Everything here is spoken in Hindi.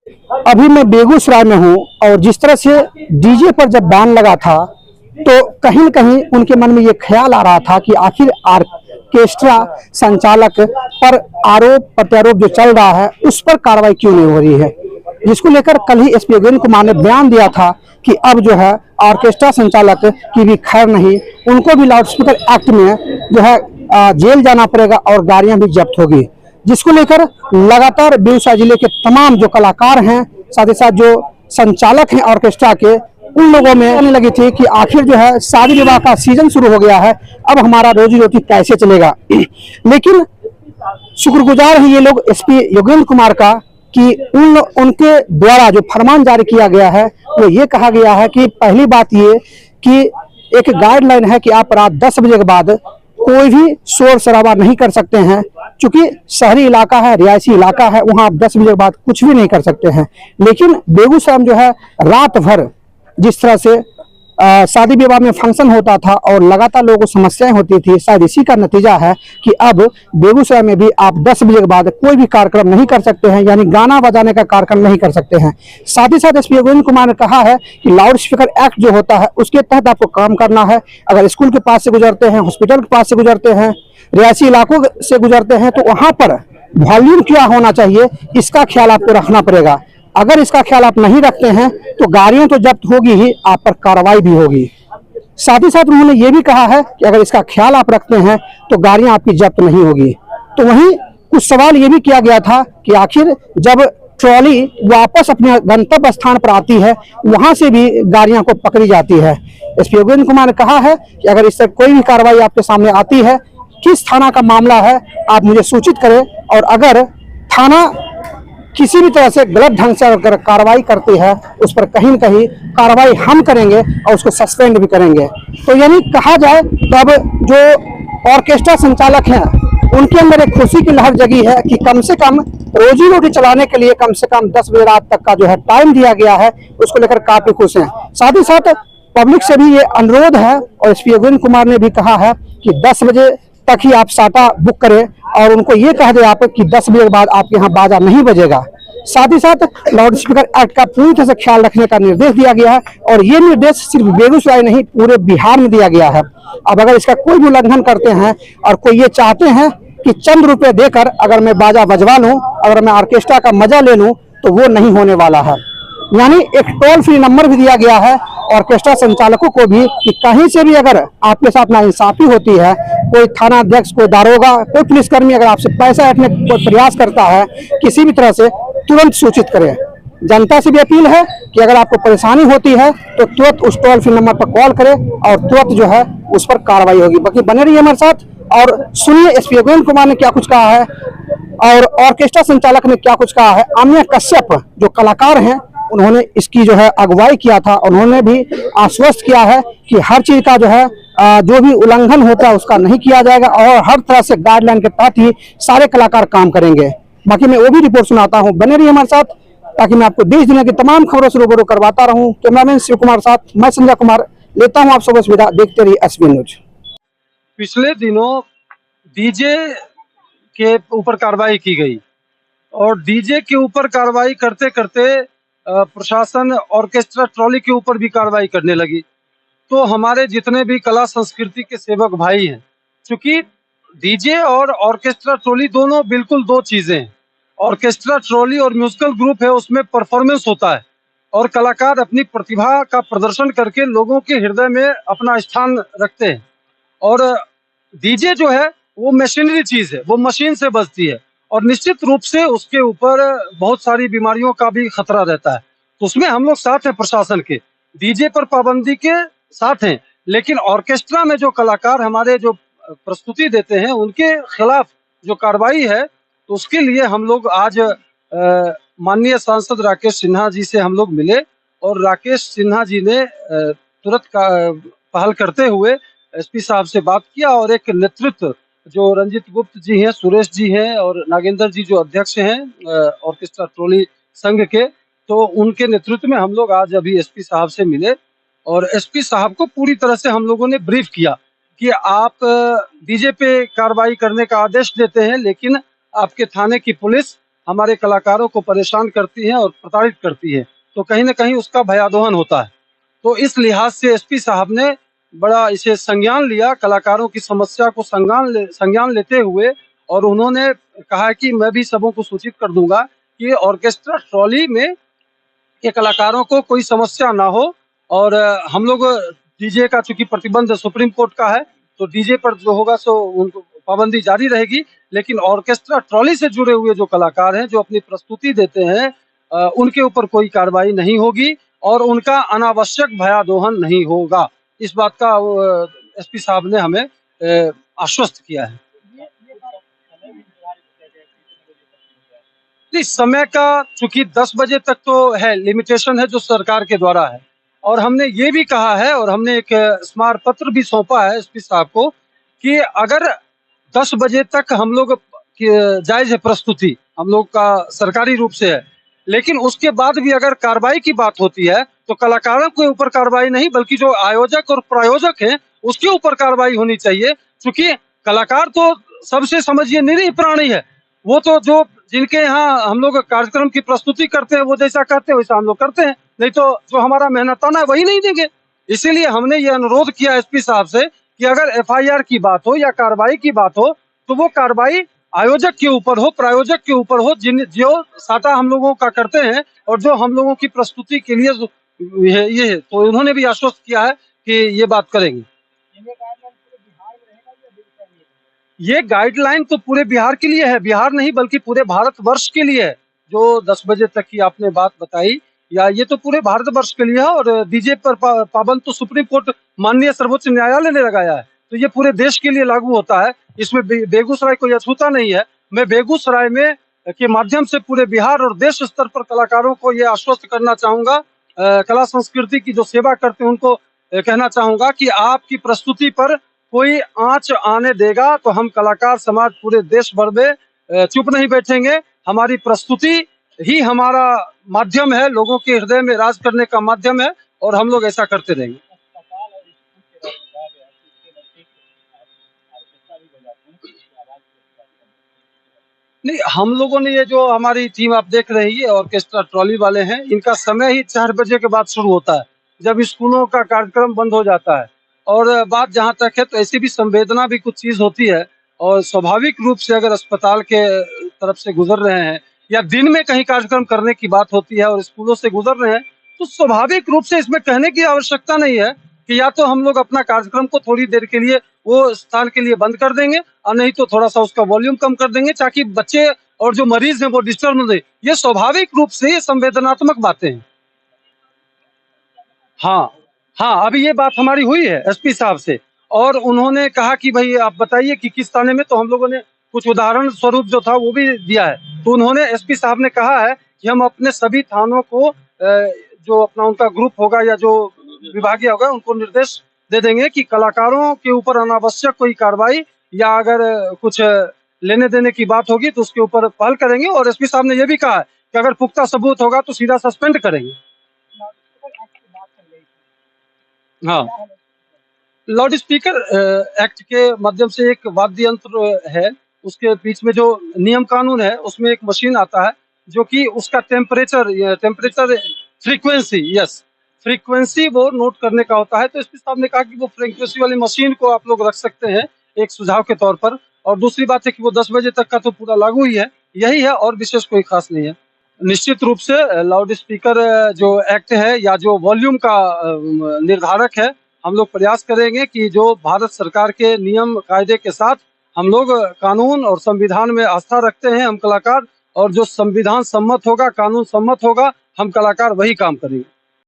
अभी मैं बेगूसराय में हूँ और जिस तरह से डीजे पर जब बैन लगा था तो कहीं न कहीं उनके मन में ये ख्याल आ रहा था कि आखिर ऑर्केस्ट्रा संचालक पर आरोप प्रत्यारोप जो चल रहा है उस पर कार्रवाई क्यों नहीं हो रही है, जिसको लेकर कल ही एसपी योगेंद्र कुमार ने बयान दिया था कि अब जो है ऑर्केस्ट्रा संचालक की भी खैर नहीं, उनको भी लाउड स्पीकर एक्ट में जो है जेल जाना पड़ेगा और गाड़ियां भी जब्त होगी, जिसको लेकर लगातार बेगूसराय जिले के तमाम जो कलाकार हैं, साथ ही साथ जो संचालक हैं ऑर्केस्ट्रा के, उन लोगों में आने लगी थी कि आखिर जो है शादी विवाह का सीजन शुरू हो गया है, अब हमारा रोजी रोटी कैसे चलेगा। लेकिन शुक्रगुजार है ये लोग एसपी योगेंद्र कुमार का कि उनके द्वारा जो फरमान जारी किया गया है वो ये कहा गया है कि पहली बात ये कि एक गाइडलाइन है कि आप रात 10 बजे के बाद कोई भी शोर शराबा नहीं कर सकते हैं, क्योंकि शहरी इलाका है, रिहायशी इलाका है, वहां आप 10 बजे के बाद कुछ भी नहीं कर सकते हैं। लेकिन बेगूसराय में जो है रात भर जिस तरह से शादी विवाह में फंक्शन होता था और लगातार लोगों को समस्याएं होती थी, शायद इसी का नतीजा है कि अब बेगूसराय में भी आप 10 बजे के बाद कोई भी कार्यक्रम नहीं कर सकते हैं, यानी गाना बजाने का कार्यक्रम नहीं कर सकते हैं। साथ ही साथ एसपी योगेंद्र कुमार ने कहा है कि लाउड स्पीकर एक्ट जो होता है उसके तहत आपको काम करना है। अगर स्कूल के पास से गुजरते हैं, हॉस्पिटल के पास से गुजरते हैं, रिहायशी इलाकों से गुजरते हैं, तो वहां पर वॉल्यूम क्या होना चाहिए इसका ख्याल आपको रखना पड़ेगा। अगर इसका ख्याल आप नहीं रखते हैं तो गाड़ियां तो जब्त होगी ही, आप पर कार्रवाई भी होगी। साथ ही साथ उन्होंने ये भी कहा है कि अगर इसका ख्याल आप रखते हैं तो गाड़ियां आपकी जब्त नहीं होगी। तो वहीं कुछ सवाल ये भी किया गया था कि आखिर जब ट्रॉली वापस अपने गंतव्य स्थान पर आती है वहां से भी गाड़ियां को पकड़ी जाती है। एसपी योगेंद्र कुमार ने कहा है कि अगर इससे कोई भी कार्रवाई आपके सामने आती है, किस थाना का मामला है आप मुझे सूचित करें, और अगर थाना किसी भी तरह से गलत ढंग से अगर कार्रवाई करती है उस पर कहीं न कहीं कार्रवाई हम करेंगे और उसको सस्पेंड भी करेंगे। तो यानी कहा जाए तो अब जो ऑर्केस्ट्रा संचालक हैं उनके अंदर एक खुशी की लहर जगी है कि कम से कम रोजी रोटी चलाने के लिए कम से कम 10 बजे रात तक का जो है टाइम दिया गया है, उसको लेकर काफी खुश हैं। साथ ही साथ पब्लिक से भी ये अनुरोध है और एसपी योगेंद्र कुमार ने भी कहा है कि 10 बजे तक ही आप साटा बुक करें और उनको ये कह दे आप कि 10 बजे के बाद आपके यहाँ बाजा नहीं बजेगा। साथ ही साथ लाउड स्पीकर एक्ट का पूरी तरह से ख्याल रखने का निर्देश दिया गया है और ये निर्देश सिर्फ बेगूसराय नहीं पूरे बिहार में दिया गया है। अब अगर इसका कोई भी उल्लंघन करते हैं और कोई ये चाहते हैं कि चंद रुपए देकर अगर मैं बाजा बजवा लूं, अगर मैं ऑर्केस्ट्रा का मजा ले लूं, तो वो नहीं होने वाला है। यानी एक टोल फ्री नंबर भी दिया गया है ऑर्केस्ट्रा संचालकों को भी कि कहीं से भी अगर आपके साथ नाइंसाफी होती है, कोई थाना अध्यक्ष, कोई दारोगा, कोई पुलिसकर्मी अगर आपसे पैसा हटने का प्रयास करता है किसी भी तरह से, तुरंत सूचित करें। जनता से भी अपील है कि अगर आपको परेशानी होती है तो तुरंत उस टोल फ्री नंबर पर कॉल करें और तुरंत जो है उस पर कार्रवाई होगी। बाकी बने रहिए हमारे साथ और सुनिए एसपी योगेंद्र कुमार ने क्या कुछ कहा है और ऑर्केस्ट्रा संचालक ने क्या कुछ कहा है। आमिया कश्यप जो कलाकार हैं उन्होंने इसकी जो है अगुवाई किया था, उन्होंने भी आश्वस्त किया है कि हर चीज का जो है जो भी उल्लंघन होता है उसका नहीं किया जाएगा और हर तरह से गाइडलाइन के तहत ही सारे कलाकार काम करेंगे। बाकी मैं वो भी रिपोर्ट सुनाता हूँ, बने रहिए हमारे साथ ताकि मैं आपको देश दुनिया की तमाम खबरों से रूबरू करवाता रहूं। कैमरामैन शिव कुमार साथ मैं संजय कुमार लेता हूं आप सबको सुविधा, देखते रहिए एसबी न्यूज। पिछले दिनों डीजे के ऊपर कार्रवाई की गई और डीजे के ऊपर कार्रवाई करते करते प्रशासन ऑर्केस्ट्रा ट्रॉली के ऊपर भी कार्रवाई करने लगी। तो हमारे जितने भी कला संस्कृति के सेवक भाई हैं, चूंकि डीजे और ऑर्केस्ट्रा ट्रॉली दोनों बिल्कुल दो चीजें हैं। ऑर्केस्ट्रा ट्रॉली और म्यूजिकल ग्रुप है, उसमें परफॉर्मेंस होता है और कलाकार अपनी प्रतिभा का प्रदर्शन करके लोगों के हृदय में अपना स्थान रखते हैं। और डीजे जो है वो मशीनरी चीज है, वो मशीन से बजती है और निश्चित रूप से उसके ऊपर बहुत सारी बीमारियों का भी खतरा रहता है। तो उसमें हम लोग साथ हैं, प्रशासन के डीजे पर पाबंदी के साथ हैं, लेकिन ऑर्केस्ट्रा में जो कलाकार हमारे जो प्रस्तुति देते हैं उनके खिलाफ जो कार्रवाई है, तो उसके लिए हम लोग आज माननीय सांसद राकेश सिन्हा जी से हम लोग मिले और राकेश सिन्हा जी ने तुरंत पहल करते हुए एसपी साहब से बात किया और एक नेतृत्व जो रंजित गुप्त जी हैं, सुरेश जी हैं और नागेंद्र जी जो अध्यक्ष हैं ऑर्केस्ट्रा ट्रॉली संघ के, तो उनके नेतृत्व में हम लोग आज अभी एसपी साहब से मिले और एसपी साहब को पूरी तरह से हम लोगों ने ब्रीफ किया कि आप डीजे पे कार्रवाई करने का आदेश देते हैं, लेकिन आपके थाने की पुलिस हमारे कलाकारों को परेशान करती हैं और प्रताड़ित करती है, तो कहीं न कहीं उसका भयादोहन होता है। तो इस लिहाज से एसपी साहब ने बड़ा इसे संज्ञान लिया, कलाकारों की समस्या को संज्ञान लेते हुए, और उन्होंने कहा कि मैं भी सबों को सूचित कर दूँगा कि ऑर्केस्ट्रा ट्रॉली में के कलाकारों को कोई समस्या ना हो। और हम लोग डीजे का चूंकि प्रतिबंध सुप्रीम कोर्ट का है, तो डीजे पर जो होगा सो उनको पाबंदी जारी रहेगी, लेकिन ऑर्केस्ट्रा ट्रॉली से जुड़े हुए जो कलाकार हैं जो अपनी प्रस्तुति देते हैं उनके ऊपर कोई कार्रवाई नहीं होगी और उनका अनावश्यक भयादोहन नहीं होगा। इस बात का एसपी साहब ने हमें आश्वस्त किया है। इस समय का चूंकि 10 बजे तक तो है, लिमिटेशन है जो सरकार के द्वारा है, और हमने ये भी कहा है और हमने एक स्मारक पत्र भी सौंपा है एसपी साहब को कि अगर 10 बजे तक हम लोग जायज है प्रस्तुति, हम लोग का सरकारी रूप से है, लेकिन उसके बाद भी अगर कार्रवाई की बात होती है तो कलाकारों के ऊपर कार्रवाई नहीं बल्कि जो आयोजक और प्रायोजक हैं उसके ऊपर कार्रवाई होनी चाहिए। क्योंकि कलाकार तो सबसे समझिए निरीह प्राणी है, वो तो जो जिनके यहाँ हम लोग कार्यक्रम की प्रस्तुति करते हैं वो जैसा करते हैं वैसा हम लोग करते हैं, नहीं तो जो हमारा मेहनताना है वही नहीं देंगे। इसीलिए हमने ये अनुरोध किया एसपी साहब से कि अगर एफआईआर की बात हो या कार्रवाई की बात हो तो वो कार्रवाई आयोजक के ऊपर हो, प्रायोजक के ऊपर हो, जिन जो साटा हम लोगों का करते हैं और जो हम लोगों की प्रस्तुति के लिए ये है, तो उन्होंने भी आश्वस्त किया है कि ये बात करेंगे। ये गाइडलाइन तो पूरे बिहार के लिए है, बिहार नहीं बल्कि पूरे भारतवर्ष के लिए है। जो 10 बजे तक की आपने बात बताई, या ये तो पूरे भारतवर्ष के लिए है, और डीजे पर पाबंद तो सुप्रीम कोर्ट माननीय सर्वोच्च न्यायालय ने लगाया है, तो ये पूरे देश के लिए लागू होता है। इसमें बेगूसराय कोई अछूता नहीं है। मैं बेगूसराय में के माध्यम से पूरे बिहार और देश स्तर पर कलाकारों को ये आश्वस्त करना चाहूंगा, कला संस्कृति की जो सेवा करते हैं उनको कहना चाहूंगा कि आपकी प्रस्तुति पर कोई आंच आने देगा तो हम कलाकार समाज पूरे देश भर में चुप नहीं बैठेंगे। हमारी प्रस्तुति ही हमारा माध्यम है, लोगों के हृदय में राज करने का माध्यम है, और हम लोग ऐसा करते रहेंगे। नहीं, हम लोगों ने ये जो हमारी टीम आप देख रही है ऑर्केस्ट्रा ट्रॉली वाले हैं, इनका समय ही 4 बजे के बाद शुरू होता है, जब स्कूलों का कार्यक्रम बंद हो जाता है। और बात जहाँ तक है तो ऐसी भी संवेदना भी कुछ चीज होती है, और स्वाभाविक रूप से अगर अस्पताल के तरफ से गुजर रहे हैं या दिन में कहीं कार्यक्रम करने की बात होती है और स्कूलों से गुजर रहे हैं, तो स्वाभाविक रूप से इसमें कहने की आवश्यकता नहीं है कि या तो हम लोग अपना कार्यक्रम को थोड़ी देर के लिए वो स्थान के लिए बंद कर देंगे और नहीं तो थोड़ा सा उसका वॉल्यूम कम कर देंगे ताकि बच्चे और जो मरीज हैं वो डिस्टर्ब न दे। ये स्वाभाविक रूप से ये संवेदनात्मक बातें हैं। हाँ, हाँ, अभी ये बात हमारी हुई है एसपी साहब से, और उन्होंने कहा कि भाई आप बताइए कि किस थाने में, तो हम लोगों ने कुछ उदाहरण स्वरूप जो था वो भी दिया है। तो उन्होंने एसपी साहब ने कहा है कि हम अपने सभी थानों को जो अपना उनका ग्रुप होगा या जो विभागीय होगा उनको निर्देश दे देंगे कि कलाकारों के ऊपर अनावश्यक कोई कार्रवाई या अगर कुछ लेने देने की बात होगी तो उसके ऊपर पहल करेंगे। और एसपी साहब ने यह भी कहा है कि अगर पुख्ता सबूत होगा तो सीधा सस्पेंड करेंगे। हाँ, लाउड स्पीकर एक्ट के माध्यम से एक वाद्य यंत्र है, उसके बीच में जो नियम कानून है उसमें एक मशीन आता है जो कि उसका टेम्परेचर फ्रीक्वेंसी, यस, फ्रीक्वेंसी वो नोट करने का होता है। तो एसपी साहब ने कहा कि वो फ्रीक्वेंसी वाली मशीन को आप लोग रख सकते हैं एक सुझाव के तौर पर। और दूसरी बात है कि वो 10 बजे तक का तो पूरा लागू ही है, यही है और विशेष कोई खास नहीं है। निश्चित रूप से लाउड स्पीकर जो एक्ट है या जो वॉल्यूम का निर्धारक है, हम लोग प्रयास करेंगे कि जो भारत सरकार के नियम कायदे के साथ हम लोग कानून और संविधान में आस्था रखते हैं हम कलाकार, और जो संविधान सम्मत होगा, कानून सम्मत होगा, हम कलाकार वही काम करेंगे।